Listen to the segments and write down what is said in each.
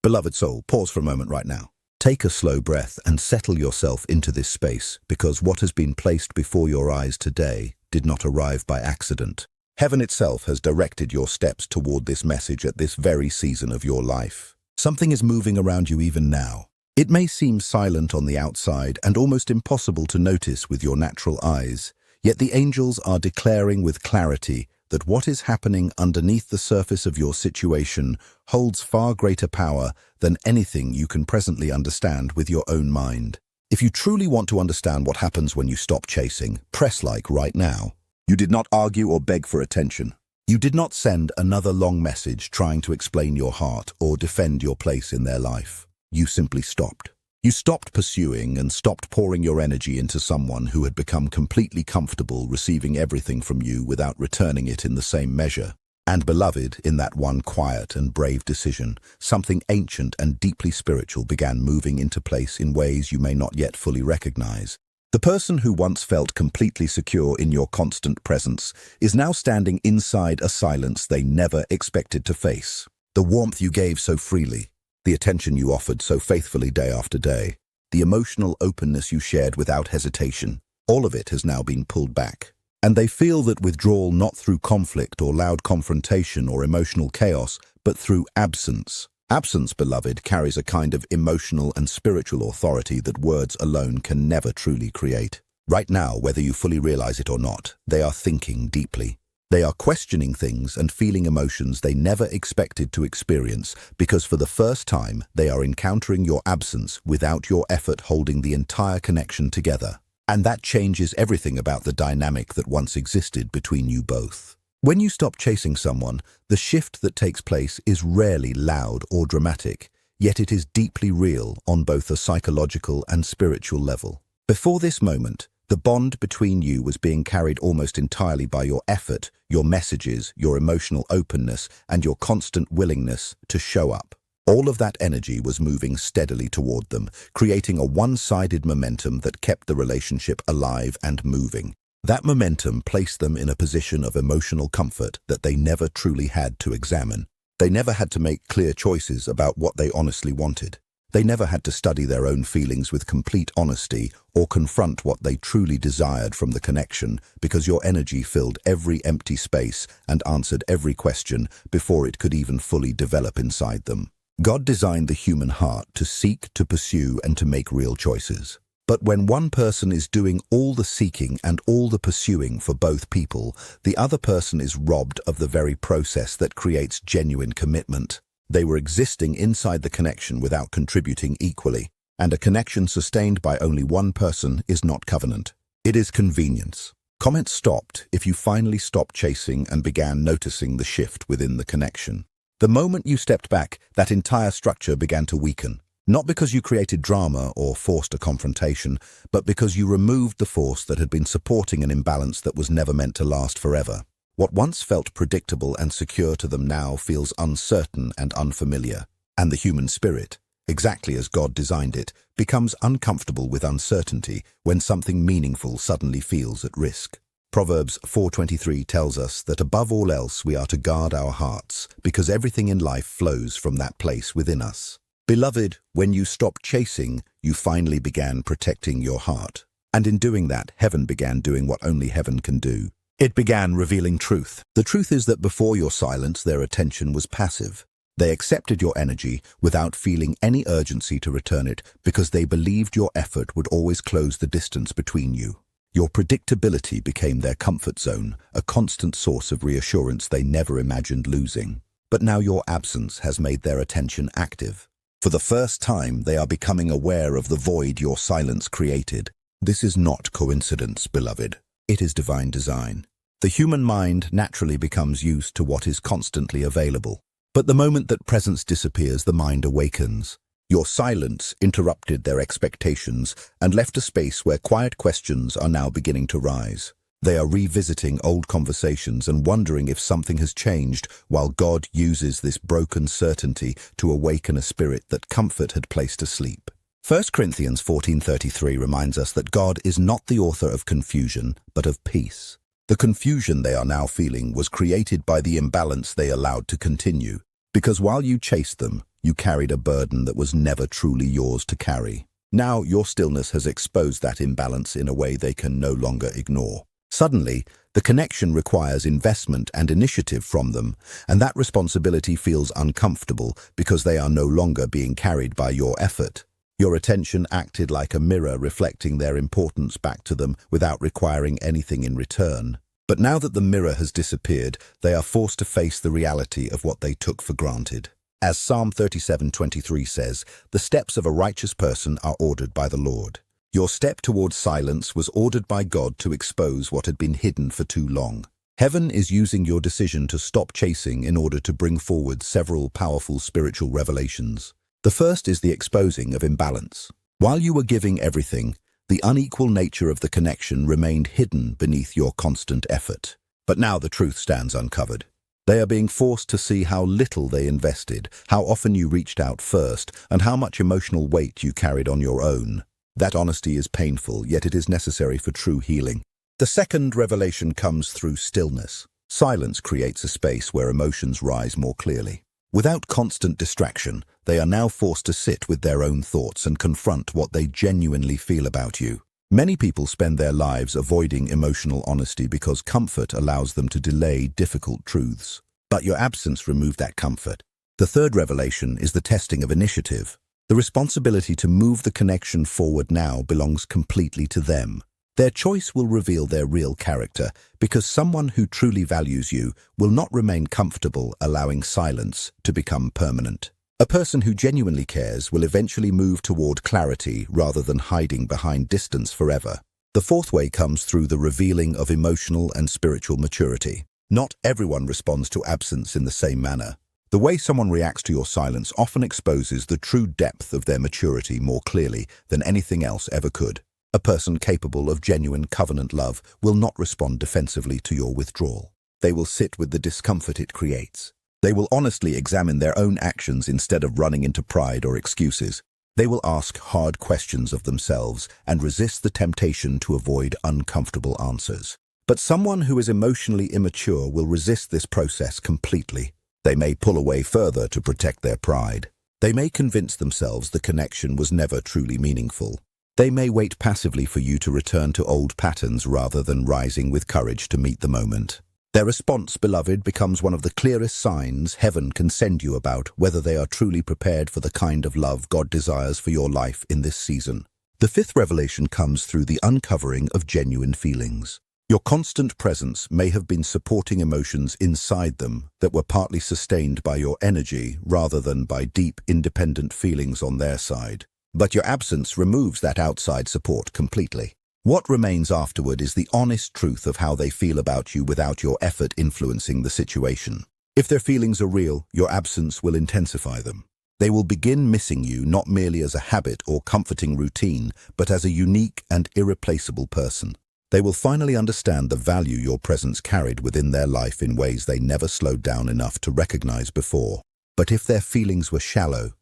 Beloved soul, pause for a moment right now. Take a slow breath and settle yourself into this space, because what has been placed before your eyes today did not arrive by accident. Heaven itself has directed your steps toward this message at this very season of your life. Something is moving around you even now. It may seem silent on the outside and almost impossible to notice with your natural eyes, yet the angels are declaring with clarity that what is happening underneath the surface of your situation holds far greater power than anything you can presently understand with your own mind. If you truly want to understand what happens when you stop chasing, press like right now. You did not argue or beg for attention. You did not send another long message trying to explain your heart or defend your place in their life. You simply stopped. You stopped pursuing and stopped pouring your energy into someone who had become completely comfortable receiving everything from you without returning it in the same measure. And beloved, in that one quiet and brave decision, something ancient and deeply spiritual began moving into place in ways you may not yet fully recognize. The person who once felt completely secure in your constant presence is now standing inside a silence they never expected to face. The warmth you gave so freely, the attention you offered so faithfully day after day, the emotional openness you shared without hesitation, all of it has now been pulled back. And they feel that withdrawal not through conflict or loud confrontation or emotional chaos, but through absence. Absence, beloved, carries a kind of emotional and spiritual authority that words alone can never truly create. Right now, whether you fully realize it or not, they are thinking deeply. They are questioning things and feeling emotions they never expected to experience because for the first time they are encountering your absence without your effort holding the entire connection together. And that changes everything about the dynamic that once existed between you both. When you stop chasing someone, the shift that takes place is rarely loud or dramatic, yet it is deeply real on both a psychological and spiritual level. Before this moment, the bond between you was being carried almost entirely by your effort, your messages, your emotional openness, and your constant willingness to show up. All of that energy was moving steadily toward them, creating a one-sided momentum that kept the relationship alive and moving. That momentum placed them in a position of emotional comfort that they never truly had to examine. They never had to make clear choices about what they honestly wanted. They never had to study their own feelings with complete honesty or confront what they truly desired from the connection because your energy filled every empty space and answered every question before it could even fully develop inside them. God designed the human heart to seek, to pursue, and to make real choices. But when one person is doing all the seeking and all the pursuing for both people, the other person is robbed of the very process that creates genuine commitment. They were existing inside the connection without contributing equally, and a connection sustained by only one person is not covenant. It is convenience. Comment stopped if you finally stopped chasing and began noticing the shift within the connection. The moment you stepped back, that entire structure began to weaken. Not because you created drama or forced a confrontation, but because you removed the force that had been supporting an imbalance that was never meant to last forever. What once felt predictable and secure to them now feels uncertain and unfamiliar. And the human spirit, exactly as God designed it, becomes uncomfortable with uncertainty when something meaningful suddenly feels at risk. Proverbs 4:23 tells us that above all else we are to guard our hearts, because everything in life flows from that place within us. Beloved, when you stopped chasing, you finally began protecting your heart. And in doing that, heaven began doing what only heaven can do. It began revealing truth. The truth is that before your silence, their attention was passive. They accepted your energy without feeling any urgency to return it because they believed your effort would always close the distance between you. Your predictability became their comfort zone, a constant source of reassurance they never imagined losing. But now your absence has made their attention active. For the first time, they are becoming aware of the void your silence created. This is not coincidence, beloved. It is divine design. The human mind naturally becomes used to what is constantly available. But the moment that presence disappears, the mind awakens. Your silence interrupted their expectations and left a space where quiet questions are now beginning to rise. They are revisiting old conversations and wondering if something has changed, while God uses this broken certainty to awaken a spirit that comfort had placed asleep. 1 Corinthians 14:33 reminds us that God is not the author of confusion, but of peace. The confusion they are now feeling was created by the imbalance they allowed to continue, because while you chased them, You carried a burden that was never truly yours to carry. Now your stillness has exposed that imbalance in a way they can no longer ignore. Suddenly, the connection requires investment and initiative from them, and that responsibility feels uncomfortable because they are no longer being carried by your effort. Your attention acted like a mirror reflecting their importance back to them without requiring anything in return. But now that the mirror has disappeared, they are forced to face the reality of what they took for granted. As Psalm 37:23 says, "The steps of a righteous person are ordered by the Lord." Your step towards silence was ordered by God to expose what had been hidden for too long. Heaven is using your decision to stop chasing in order to bring forward several powerful spiritual revelations. The first is the exposing of imbalance. While you were giving everything, the unequal nature of the connection remained hidden beneath your constant effort. But now the truth stands uncovered. They are being forced to see how little they invested, how often you reached out first, and how much emotional weight you carried on your own. That honesty is painful, yet it is necessary for true healing. The second revelation comes through stillness. Silence creates a space where emotions rise more clearly. Without constant distraction, they are now forced to sit with their own thoughts and confront what they genuinely feel about you. Many people spend their lives avoiding emotional honesty because comfort allows them to delay difficult truths. But your absence removed that comfort. The third revelation is the testing of initiative. The responsibility to move the connection forward now belongs completely to them. Their choice will reveal their real character, because someone who truly values you will not remain comfortable allowing silence to become permanent. A person who genuinely cares will eventually move toward clarity rather than hiding behind distance forever. The fourth way comes through the revealing of emotional and spiritual maturity. Not everyone responds to absence in the same manner. The way someone reacts to your silence often exposes the true depth of their maturity more clearly than anything else ever could. A person capable of genuine covenant love will not respond defensively to your withdrawal. They will sit with the discomfort it creates. They will honestly examine their own actions instead of running into pride or excuses. They will ask hard questions of themselves and resist the temptation to avoid uncomfortable answers. But someone who is emotionally immature will resist this process completely. They may pull away further to protect their pride. They may convince themselves the connection was never truly meaningful. They may wait passively for you to return to old patterns rather than rising with courage to meet the moment. Their response, beloved, becomes one of the clearest signs heaven can send you about whether they are truly prepared for the kind of love God desires for your life in this season. The fifth revelation comes through the uncovering of genuine feelings. Your constant presence may have been supporting emotions inside them that were partly sustained by your energy rather than by deep, independent feelings on their side. But your absence removes that outside support completely. What remains afterward is the honest truth of how they feel about you without your effort influencing the situation. If their feelings are real, your absence will intensify them. They will begin missing you not merely as a habit or comforting routine, but as a unique and irreplaceable person. They will finally understand the value your presence carried within their life in ways they never slowed down enough to recognize before. But if their feelings were shallow,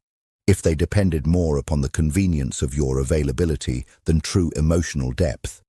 if they depended more upon the convenience of your availability than true emotional depth,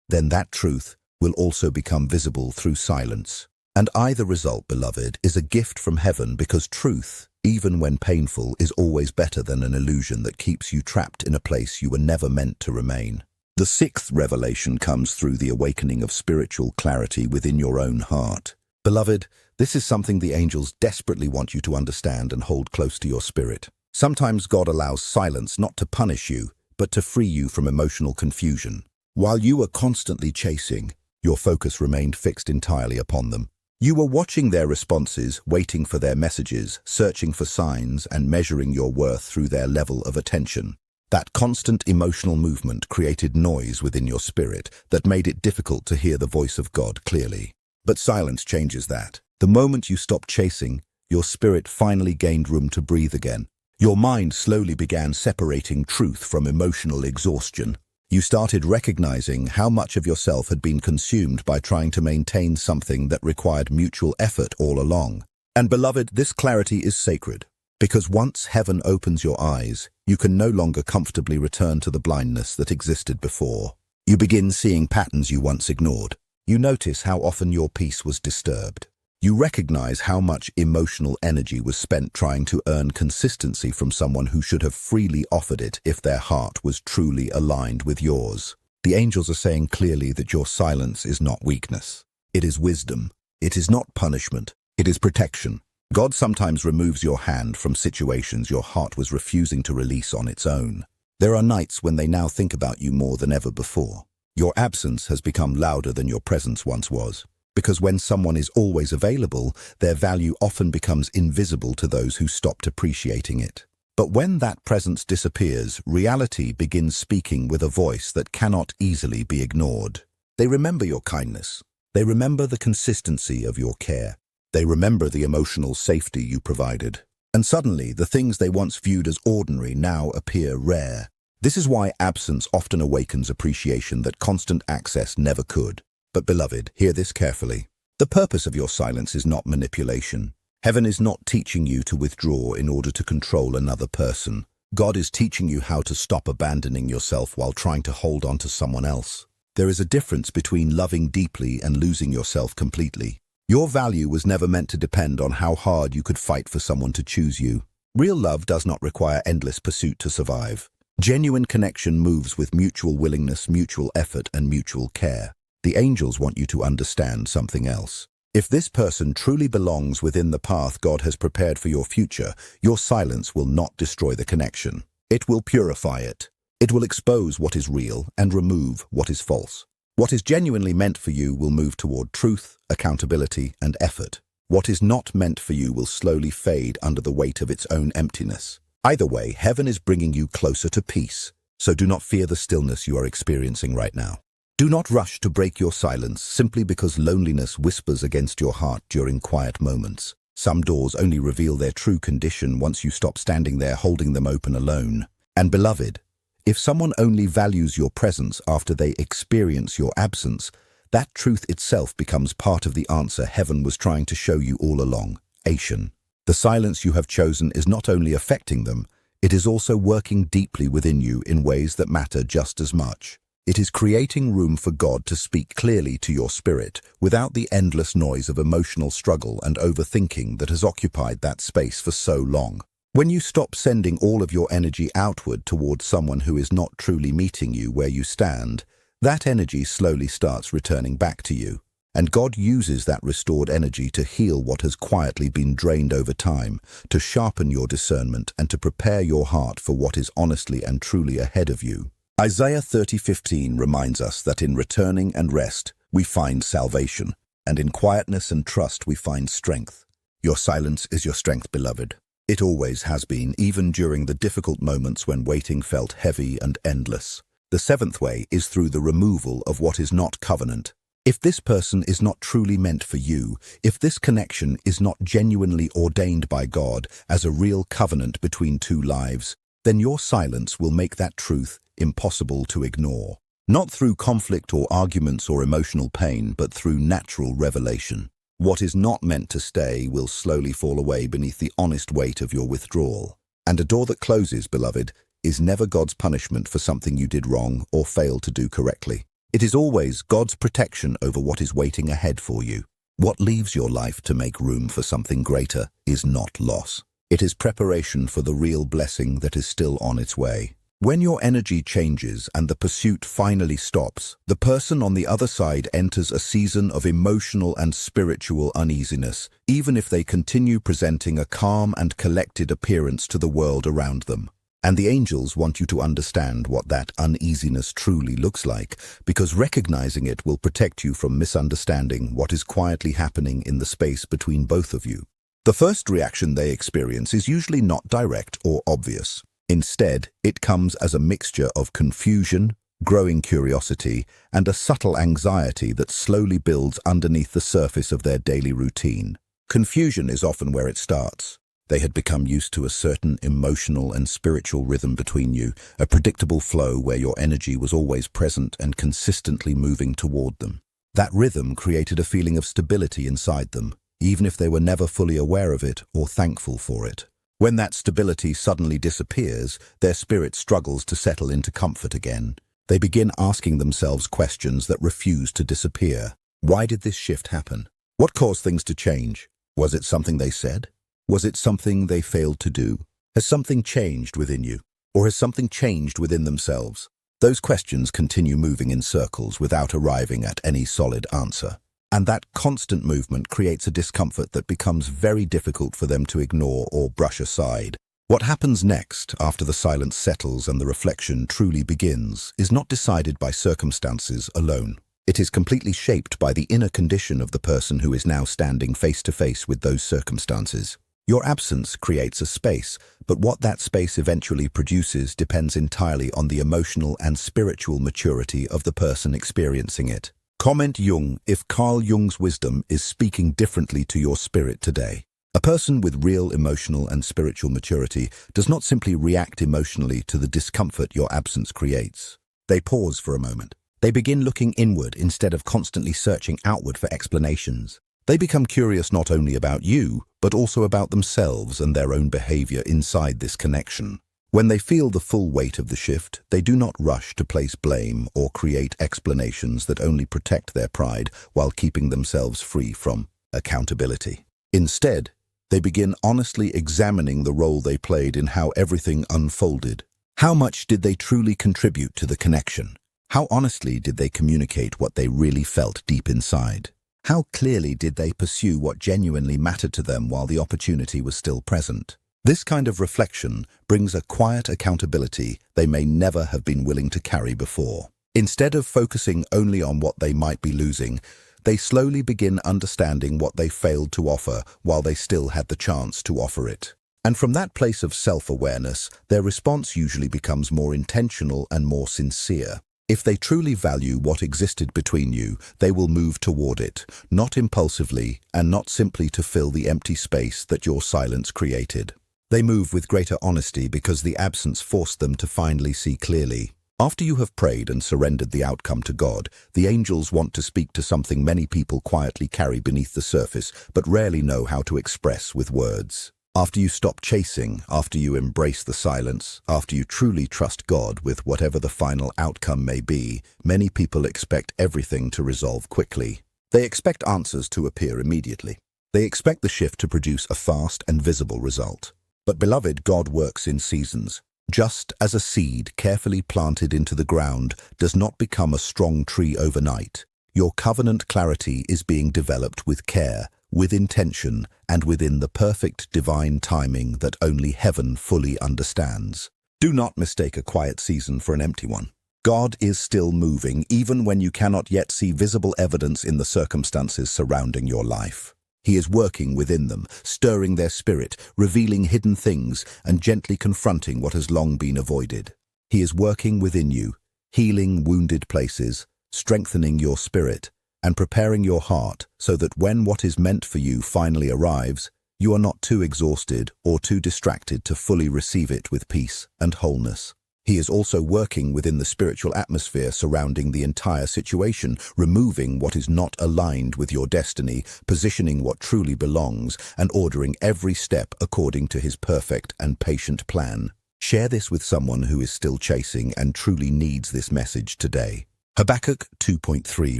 then that truth will also become visible through silence. And either result, beloved, is a gift from heaven, because truth, even when painful, is always better than an illusion that keeps you trapped in a place you were never meant to remain. The sixth revelation comes through the awakening of spiritual clarity within your own heart. Beloved, this is something the angels desperately want you to understand and hold close to your spirit. Sometimes God allows silence not to punish you, but to free you from emotional confusion. While you were constantly chasing, your focus remained fixed entirely upon them. You were watching their responses, waiting for their messages, searching for signs, and measuring your worth through their level of attention. That constant emotional movement created noise within your spirit that made it difficult to hear the voice of God clearly. But silence changes that. The moment you stopped chasing, your spirit finally gained room to breathe again. Your mind slowly began separating truth from emotional exhaustion. You started recognizing how much of yourself had been consumed by trying to maintain something that required mutual effort all along. And beloved, this clarity is sacred, because once heaven opens your eyes, you can no longer comfortably return to the blindness that existed before. You begin seeing patterns you once ignored. You notice how often your peace was disturbed. You recognize how much emotional energy was spent trying to earn consistency from someone who should have freely offered it if their heart was truly aligned with yours. The angels are saying clearly that your silence is not weakness. It is wisdom. It is not punishment. It is protection. God sometimes removes your hand from situations your heart was refusing to release on its own. There are nights when they now think about you more than ever before. Your absence has become louder than your presence once was. Because when someone is always available, their value often becomes invisible to those who stopped appreciating it. But when that presence disappears, reality begins speaking with a voice that cannot easily be ignored. They remember your kindness. They remember the consistency of your care. They remember the emotional safety you provided. And suddenly, the things they once viewed as ordinary now appear rare. This is why absence often awakens appreciation that constant access never could. But beloved, hear this carefully. The purpose of your silence is not manipulation. Heaven is not teaching you to withdraw in order to control another person. God is teaching you how to stop abandoning yourself while trying to hold on to someone else. There is a difference between loving deeply and losing yourself completely. Your value was never meant to depend on how hard you could fight for someone to choose you. Real love does not require endless pursuit to survive. Genuine connection moves with mutual willingness, mutual effort, and mutual care. The angels want you to understand something else. If this person truly belongs within the path God has prepared for your future, your silence will not destroy the connection. It will purify it. It will expose what is real and remove what is false. What is genuinely meant for you will move toward truth, accountability, and effort. What is not meant for you will slowly fade under the weight of its own emptiness. Either way, heaven is bringing you closer to peace, so do not fear the stillness you are experiencing right now. Do not rush to break your silence simply because loneliness whispers against your heart during quiet moments. Some doors only reveal their true condition once you stop standing there holding them open alone. And beloved, if someone only values your presence after they experience your absence, that truth itself becomes part of the answer heaven was trying to show you all along. Asian. The silence you have chosen is not only affecting them, it is also working deeply within you in ways that matter just as much. It is creating room for God to speak clearly to your spirit without the endless noise of emotional struggle and overthinking that has occupied that space for so long. When you stop sending all of your energy outward towards someone who is not truly meeting you where you stand, that energy slowly starts returning back to you. And God uses that restored energy to heal what has quietly been drained over time, to sharpen your discernment and to prepare your heart for what is honestly and truly ahead of you. Isaiah 30:15 reminds us that in returning and rest, we find salvation, and in quietness and trust we find strength. Your silence is your strength, beloved. It always has been, even during the difficult moments when waiting felt heavy and endless. The seventh way is through the removal of what is not covenant. If this person is not truly meant for you, if this connection is not genuinely ordained by God as a real covenant between two lives, then your silence will make that truth impossible to ignore. Not through conflict or arguments or emotional pain, but through natural revelation. What is not meant to stay will slowly fall away beneath the honest weight of your withdrawal. And a door that closes, beloved, is never God's punishment for something you did wrong or failed to do correctly. It is always God's protection over what is waiting ahead for you. What leaves your life to make room for something greater is not loss. It is preparation for the real blessing that is still on its way. When your energy changes and the pursuit finally stops, the person on the other side enters a season of emotional and spiritual uneasiness, even if they continue presenting a calm and collected appearance to the world around them. And the angels want you to understand what that uneasiness truly looks like, because recognizing it will protect you from misunderstanding what is quietly happening in the space between both of you. The first reaction they experience is usually not direct or obvious. Instead, it comes as a mixture of confusion, growing curiosity, and a subtle anxiety that slowly builds underneath the surface of their daily routine. Confusion is often where it starts. They had become used to a certain emotional and spiritual rhythm between you, a predictable flow where your energy was always present and consistently moving toward them. That rhythm created a feeling of stability inside them, even if they were never fully aware of it or thankful for it. When that stability suddenly disappears, their spirit struggles to settle into comfort again. They begin asking themselves questions that refuse to disappear. Why did this shift happen? What caused things to change? Was it something they said? Was it something they failed to do? Has something changed within you? Or has something changed within themselves? Those questions continue moving in circles without arriving at any solid answer. And that constant movement creates a discomfort that becomes very difficult for them to ignore or brush aside. What happens next, after the silence settles and the reflection truly begins, is not decided by circumstances alone. It is completely shaped by the inner condition of the person who is now standing face to face with those circumstances. Your absence creates a space, but what that space eventually produces depends entirely on the emotional and spiritual maturity of the person experiencing it. Comment Jung if Carl Jung's wisdom is speaking differently to your spirit today. A person with real emotional and spiritual maturity does not simply react emotionally to the discomfort your absence creates. They pause for a moment. They begin looking inward instead of constantly searching outward for explanations. They become curious not only about you, but also about themselves and their own behavior inside this connection. When they feel the full weight of the shift, they do not rush to place blame or create explanations that only protect their pride while keeping themselves free from accountability. Instead, they begin honestly examining the role they played in how everything unfolded. How much did they truly contribute to the connection? How honestly did they communicate what they really felt deep inside? How clearly did they pursue what genuinely mattered to them while the opportunity was still present? This kind of reflection brings a quiet accountability they may never have been willing to carry before. Instead of focusing only on what they might be losing, they slowly begin understanding what they failed to offer while they still had the chance to offer it. And from that place of self-awareness, their response usually becomes more intentional and more sincere. If they truly value what existed between you, they will move toward it, not impulsively and not simply to fill the empty space that your silence created. They move with greater honesty because the absence forced them to finally see clearly. After you have prayed and surrendered the outcome to God, the angels want to speak to something many people quietly carry beneath the surface but rarely know how to express with words. After you stop chasing, after you embrace the silence, after you truly trust God with whatever the final outcome may be, many people expect everything to resolve quickly. They expect answers to appear immediately. They expect the shift to produce a fast and visible result. But beloved, God works in seasons. Just as a seed carefully planted into the ground does not become a strong tree overnight, your covenant clarity is being developed with care, with intention, and within the perfect divine timing that only heaven fully understands. Do not mistake a quiet season for an empty one. God is still moving, even when you cannot yet see visible evidence in the circumstances surrounding your life. He is working within them, stirring their spirit, revealing hidden things, and gently confronting what has long been avoided. He is working within you, healing wounded places, strengthening your spirit, and preparing your heart so that when what is meant for you finally arrives, you are not too exhausted or too distracted to fully receive it with peace and wholeness. He is also working within the spiritual atmosphere surrounding the entire situation, removing what is not aligned with your destiny, positioning what truly belongs, and ordering every step according to his perfect and patient plan. Share this with someone who is still chasing and truly needs this message today. Habakkuk 2.3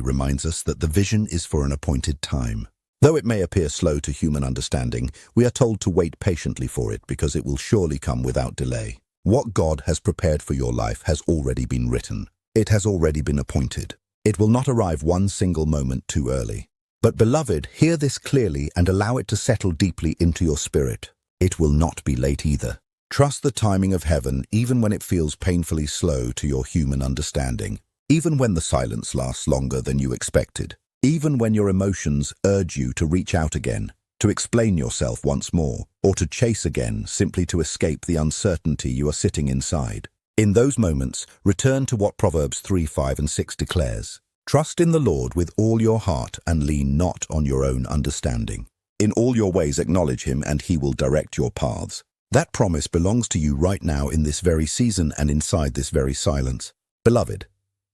reminds us that the vision is for an appointed time. Though it may appear slow to human understanding, we are told to wait patiently for it because it will surely come without delay. What God has prepared for your life has already been written. It has already been appointed. It will not arrive one single moment too early. But beloved, hear this clearly and allow it to settle deeply into your spirit. It will not be late either. Trust the timing of heaven even when it feels painfully slow to your human understanding. Even when the silence lasts longer than you expected. Even when your emotions urge you to reach out again, to explain yourself once more, or to chase again simply to escape the uncertainty you are sitting inside. In those moments, return to what Proverbs 3, 5, and 6 declares. Trust in the Lord with all your heart and lean not on your own understanding. In all your ways acknowledge him and he will direct your paths. That promise belongs to you right now in this very season and inside this very silence. Beloved,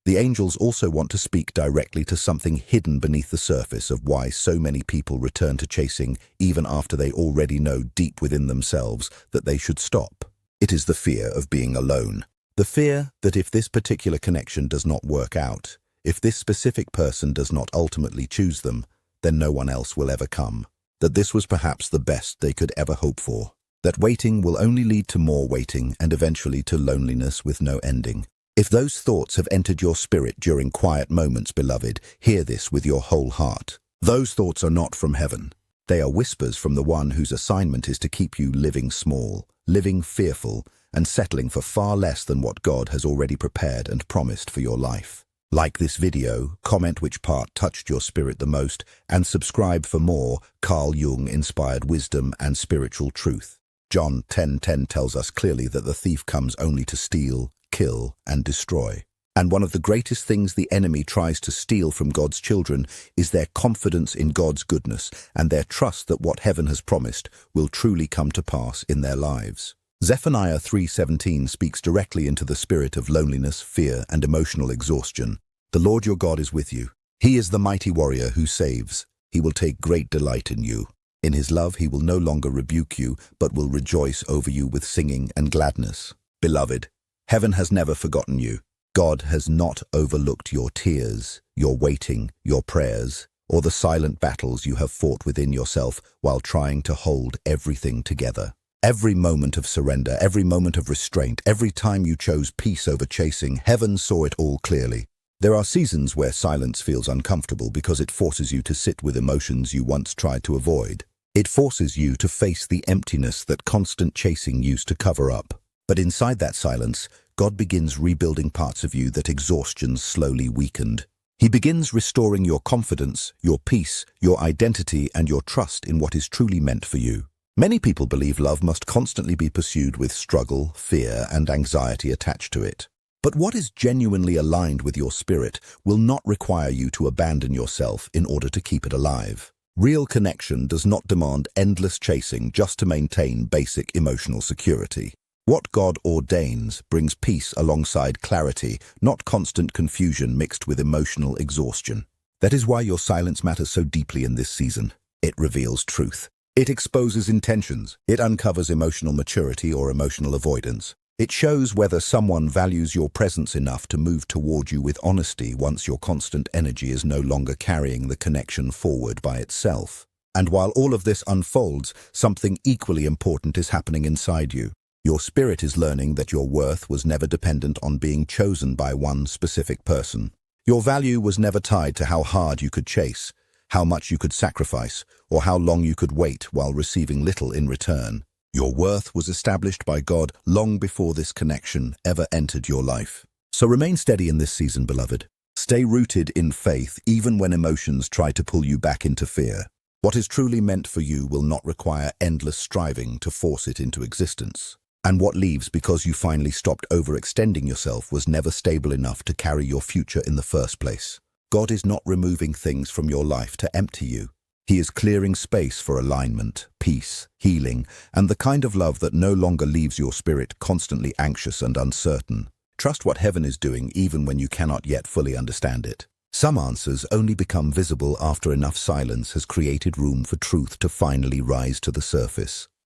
the angels also want to speak directly to something hidden beneath the surface of why so many people return to chasing even after they already know deep within themselves that they should stop. It is the fear of being alone. The fear that if this particular connection does not work out, if this specific person does not ultimately choose them, then no one else will ever come. That this was perhaps the best they could ever hope for. That waiting will only lead to more waiting and eventually to loneliness with no ending. If those thoughts have entered your spirit during quiet moments, beloved, hear this with your whole heart. Those thoughts are not from heaven. They are whispers from the one whose assignment is to keep you living small, living fearful, and settling for far less than what God has already prepared and promised for your life. Like this video, comment which part touched your spirit the most, and subscribe for more Carl Jung-inspired wisdom and spiritual truth. John 10:10 tells us clearly that the thief comes only to steal, kill, and destroy. And one of the greatest things the enemy tries to steal from God's children is their confidence in God's goodness and their trust that what heaven has promised will truly come to pass in their lives. Zephaniah 3:17 speaks directly into the spirit of loneliness, fear, and emotional exhaustion. The Lord your God is with you. He is the mighty warrior who saves. He will take great delight in you. In his love he will no longer rebuke you, but will rejoice over you with singing and gladness. Beloved, heaven has never forgotten you. God has not overlooked your tears, your waiting, your prayers, or the silent battles you have fought within yourself while trying to hold everything together. Every moment of surrender, every moment of restraint, every time you chose peace over chasing, heaven saw it all clearly. There are seasons where silence feels uncomfortable because it forces you to sit with emotions you once tried to avoid. It forces you to face the emptiness that constant chasing used to cover up. But inside that silence, God begins rebuilding parts of you that exhaustion slowly weakened. He begins restoring your confidence, your peace, your identity, and your trust in what is truly meant for you. Many people believe love must constantly be pursued with struggle, fear, and anxiety attached to it. But what is genuinely aligned with your spirit will not require you to abandon yourself in order to keep it alive. Real connection does not demand endless chasing just to maintain basic emotional security. What God ordains brings peace alongside clarity, not constant confusion mixed with emotional exhaustion. That is why your silence matters so deeply in this season. It reveals truth. It exposes intentions. It uncovers emotional maturity or emotional avoidance. It shows whether someone values your presence enough to move toward you with honesty once your constant energy is no longer carrying the connection forward by itself. And while all of this unfolds, something equally important is happening inside you. Your spirit is learning that your worth was never dependent on being chosen by one specific person. Your value was never tied to how hard you could chase, how much you could sacrifice, or how long you could wait while receiving little in return. Your worth was established by God long before this connection ever entered your life. So remain steady in this season, beloved. Stay rooted in faith even when emotions try to pull you back into fear. What is truly meant for you will not require endless striving to force it into existence. And what leaves because you finally stopped overextending yourself was never stable enough to carry your future in the first place. God is not removing things from your life to empty you. He is clearing space for alignment, peace, healing, and the kind of love that no longer leaves your spirit constantly anxious and uncertain. Trust what heaven is doing even when you cannot yet fully understand it. Some answers only become visible after enough silence has created room for truth to finally rise to the surface.